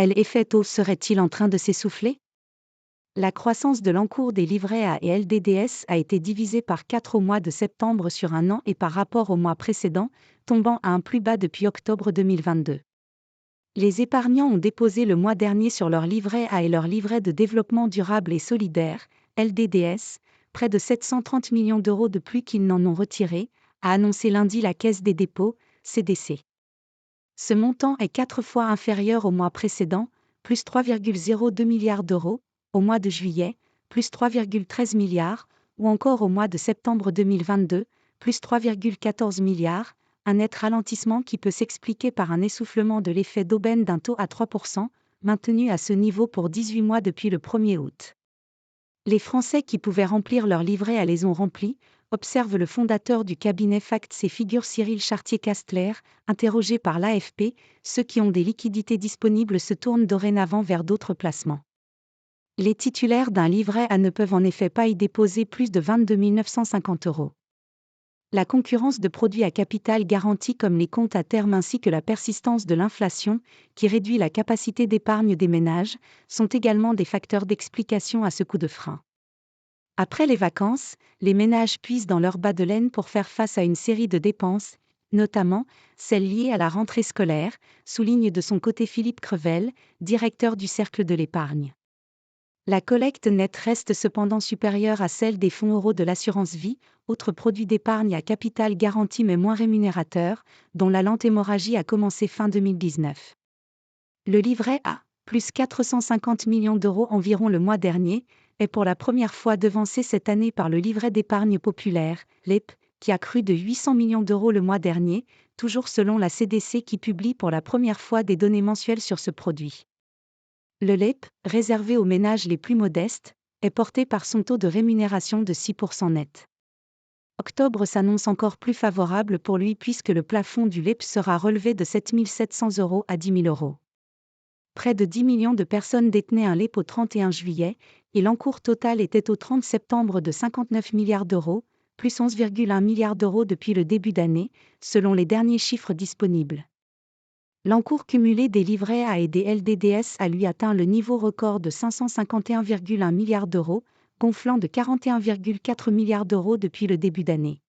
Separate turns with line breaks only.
L'effet taux serait-il en train de s'essouffler? La croissance de l'encours des livrets A et LDDS a été divisée par 4 au mois de septembre sur un an et par rapport au mois précédent, tombant à un plus bas depuis octobre 2022. Les épargnants ont déposé le mois dernier sur leur livret A et leur livret de développement durable et solidaire, LDDS, près de 730 millions d'euros de plus qu'ils n'en ont retiré, a annoncé lundi la Caisse des dépôts, CDC. Ce montant est 4 fois inférieur au mois précédent, plus 3,02 milliards d'euros, au mois de juillet, plus 3,13 milliards, ou encore au mois de septembre 2022, plus 3,14 milliards, un net ralentissement qui peut s'expliquer par un essoufflement de l'effet d'aubaine d'un taux à 3%, maintenu à ce niveau pour 18 mois depuis le 1er août. Les Français qui pouvaient remplir leur livret A les ont remplis, observe le fondateur du cabinet Facts et Figures Cyril Chartier-Castler, interrogé par l'AFP, ceux qui ont des liquidités disponibles se tournent dorénavant vers d'autres placements. Les titulaires d'un livret A ne peuvent en effet pas y déposer plus de 22 950 euros. La concurrence de produits à capital garanti comme les comptes à terme ainsi que la persistance de l'inflation, qui réduit la capacité d'épargne des ménages, sont également des facteurs d'explication à ce coup de frein. Après les vacances, les ménages puisent dans leur bas de laine pour faire face à une série de dépenses, notamment celles liées à la rentrée scolaire, souligne de son côté Philippe Crevel, directeur du Cercle de l'épargne. La collecte nette reste cependant supérieure à celle des fonds euros de l'assurance vie, autre produit d'épargne à capital garanti mais moins rémunérateur, dont la lente hémorragie a commencé fin 2019. Le livret A, plus 450 millions d'euros environ le mois dernier, est pour la première fois devancé cette année par le livret d'épargne populaire, LEP, qui a cru de 800 millions d'euros le mois dernier, toujours selon la CDC qui publie pour la première fois des données mensuelles sur ce produit. Le LEP, réservé aux ménages les plus modestes, est porté par son taux de rémunération de 6% net. Octobre s'annonce encore plus favorable pour lui puisque le plafond du LEP sera relevé de 7 700 euros à 10 000 euros. Près de 10 millions de personnes détenaient un LEP au 31 juillet, et l'encours total était au 30 septembre de 59 milliards d'euros, plus 11,1 milliards d'euros depuis le début d'année, selon les derniers chiffres disponibles. L'encours cumulé des livrets A et des LDDS a lui atteint le niveau record de 551,1 milliards d'euros, gonflant de 41,4 milliards d'euros depuis le début d'année.